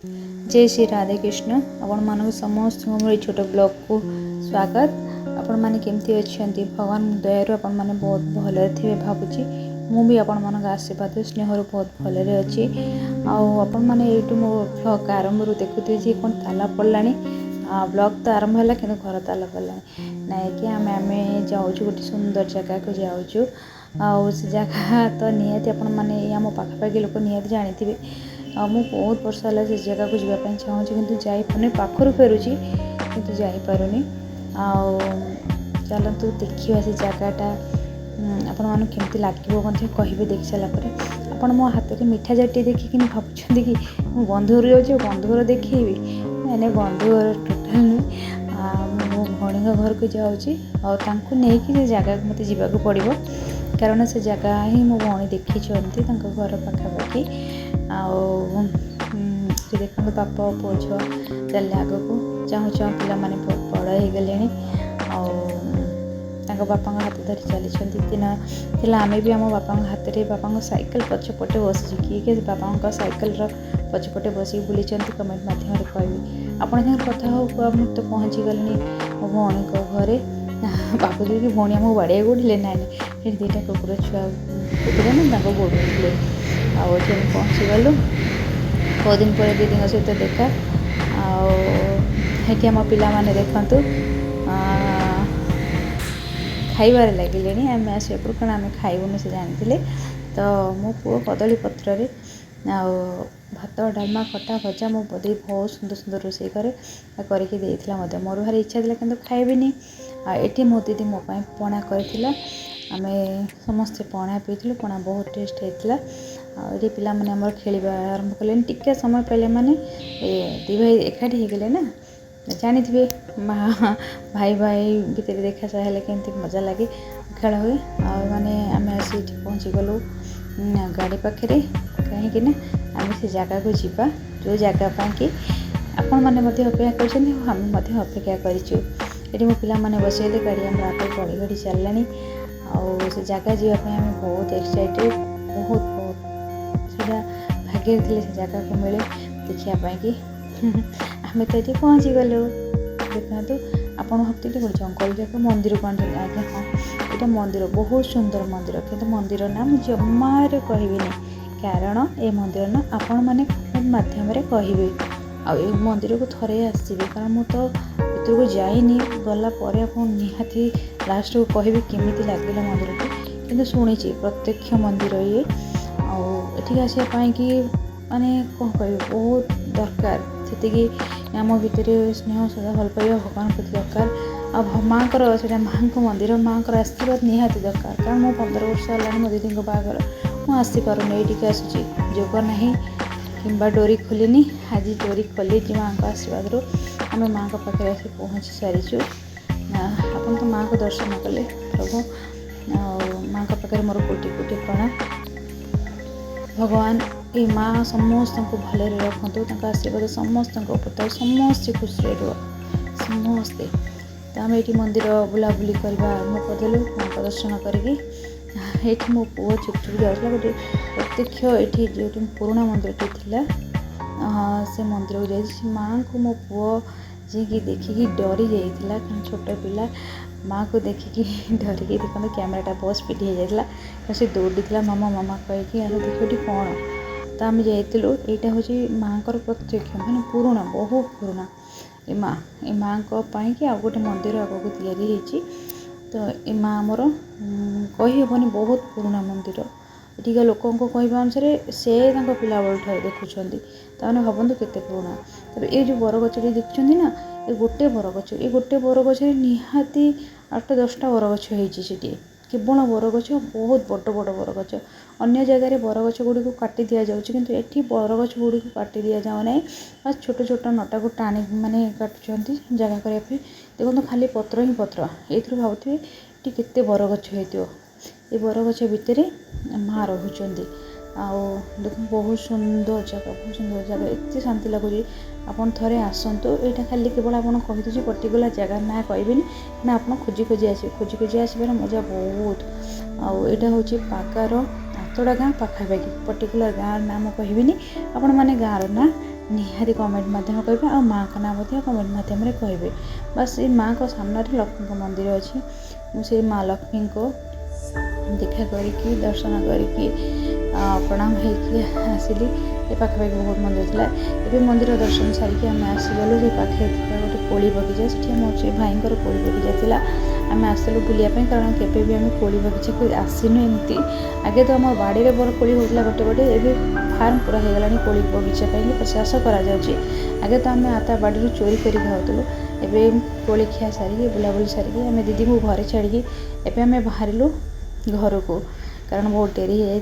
जय श्री राधे कृष्ण आपण मानक समस्त मोर छोट ब्लॉग को स्वागत। आपण माने केमती अच्छी भगवान दयारु आपण माने बहुत भले थे भावुची मु भी आपण मानक आशीर्वाद स्नेह बहुत भले अच्छी आपण माने ये मो ब्लॉग आरंभ देखुथे जे कौन ताला पड़लानी ब्लॉग तो आरंभ है कि घर ताला पड़लानी नाई कि आम जाऊँ गोटे सुंदर जगह को जाऊँ से जगह तो निहाती आपण माने आम पाखापाखि लोक निहाती जानी मु बहुत वर्ष है से जगह को जावाई चाहूँ कि जापारे पाखर फेरुची कि जापारूनी चलतु देखा से जगहटा आपण मन केमती लगे कहे देख सारापर आपण मो हाथ में मिठा जाटी देखिए भावुं कि बंधु घर जाऊँ बंधु घर देखी मैंने बंधु घर टोटाल नुह मो भणी घर को जाऊँगी नहीं से जगह मत जावाक पड़ो कारण से जगह ही मो भणी देखी घर पाखापाखि देखो बापा पुओ झुआ चल आग को चाहूँ चाहूँ पिला माने बड़ हो गले बापा हाथ धरी चली दिन आम भी आम बापा हाथ में बापा साइकिल पछपटे बसी किए बापा साइकिल पछपटे बस बुली कमेंट मध्यम कहि आपण कथा हो तो पहुँची गले मो भौणी घरे बापू कि भौणी आम बाड़िया गोड़े ना दुईटा कुकुर छुआ कुकुर ना गोड़े पहुँची गलु बहुत दिन पर दीदी सहित देखा आम पिला माने देखु खाइबार लगिले आम आसपू कारण आम खाइबुन से जानी तो मो पुओ कदली पत्र भात डालमा खटा भजा मो बदे बहुत सुंदर सुंदर रोषे करे करके देता मोर भारी इच्छा था कि खाइबिनी ये मो दीदी मोपाई पणा कर आम समस्ते पणा पीलु पणा बहुत टेस्ट होता ये पिला माने हमर खेलिबा आरंभ कले टिके समय पहले माने दी भाई एकाठी हो गले ना जानी थे भाई भाई भितर देखा चाहे केमती मजा लगे खेल हुए माने आम आसी पहुँची गलु गाड़ी पाखे कहीं आम से जगह को जीवा जो जगह कि आपण मैंने अपेक्षा कर अपेक्षा कर मो पिला माने बसैले गाड़ी आम आप गड़ी गड़ी चलला से जगह जावाई आम बहुत एक्साइटेड बहुत बहुत सीधा भाग्य थे से जगह को मिले देखापी कि आम तो ये पहुँची गलु देखते आप भावती गोटे जंगल जगह मंदिर कौन आज्ञा हाँ यहाँ मंदिर बहुत सुंदर मंदिर कि मंदिर ना मुझे जमारे कहबी कारण ये मंदिर ना आपण मैंने कमेंट मध्यम कहे आ मंदिर को थरे आसबे कारण मुझे तो भर को जाइनी गला निहाती लास्ट को कहि केमी लगे मंदिर को कि शुणी प्रत्यक्ष मंदिर ये आठिक आसपाई कि माने कौन कह बहुत दरकार से आम भितर स्नेह सदा भल पाइबा भगवान प्रति दरकार आ माँ से माँ को मंदिर माँ को आशीर्वाद निहाती दरकार कारण मो 15 वर्ष है मो दीदी बाहर मुझे आसीपारूनी ये आसूँ जोग ना कि डोरी खोलनी आज डोरी खोली माँ को आशीर्वाद रू आम माँ को पाखे आसी पहुँची सारीचु आपन तो माँ को दर्शन कले प्रभु माँ को पाखे मोर कोटि कोटि प्रणाम भगवान ये माँ समस्त को भले रखु आशीर्वाद समस्त उपतार समस्ते खुशी रुह समस्ते तो आम ये मंदिर बुलाबुली करवा आरम्भ करदेलु माँ को दर्शन करके मो पुओ चुप चुप जाऊला गोटे प्रत्यक्ष ये जो पुराणा मंदिर थी से मंदिर को जाए माँ को मो पुओ जी देखिकी डरी जाइला छोट पिला माँ को देखिकी डरिकी देखते कैमेराटा बहुत स्पीड हो जाता से दौड़ा मामा मामा कहीकि आस देखिए कौन तो आम जाइलु यहाँ हूँ माँ को प्रत्यक्ष मैंने पुराणा बहुत पुराणा ये माँ को कि आ गए मंदिर आग को या तो ये माँ आमर कहीहबनी बहुत पुराणा मंदिर ये लोकों कहवा अनुसार से पिला बेल देखुं ताने भावतु केते पुराणा तो ये जो बरगछटी देखुं ना ये गोटे बरगछ निहाती 8-10टा बरगछ होती केवल बरगछ बहुत बड़ बड़ बरगछ अन्य जगार बरगछ गुड़ी को काटी दि जाऊँगी किंतु एठी बरगछ गुड़ी को काटी दि जाऊ ना बस छोट छोट नटा को टाणी माने काटुंट जगह करने देखो खाली पत्र ही पत्र ये भावुए ये केते बरगछ हो ये बरगछ भितर माँ रोचंती देख बहुत सुंदर जगह एत शांति लगुच आपन थरे आसतु यहाँ खाली केवल आप कही पर्टिकुलर जगह ना कहबे ना आप खोजी खोजी आसबार मजा बहुत आईटा हूँ पाकार आतड़ा गाँ पाखापाखि पर्टिकुलर गाँव नाम कहबी आपण मैंने गाँव ना निहाती कमेंट माध्यम कहे आ माँ का नाम कमेंट माध्यम कहे। बस ये माँ को सामने लक्ष्मी मंदिर अच्छी मुझे माँ लक्ष्मी को देखा करी दर्शन करी प्रणाम होगी आसली। ये पाखापाखि बहुत मंदिर था। ये मंदिर दर्शन सारिकी आम आसीगलु से पाखे गोटे कोली बगीचा से भाई कोली बगीचा आम आसलु बुलायापी कारण केवे भी आम कोली बगीचा को आसीनु एमती। आगे तो आम बाड़ी में बड़ कोली होता गोटे गोटे एवं फार्म पूरा हो गला कोली बगीचा प्रचास आगे तो आम आता बाड़ी चोरी कर खाऊलु। एवं कोली खिया सारिकी बुलाबुली सारिकी आम दीदी को घरे छाड़ी एवं आम बाहर घर को कारण बहुत डेरी हो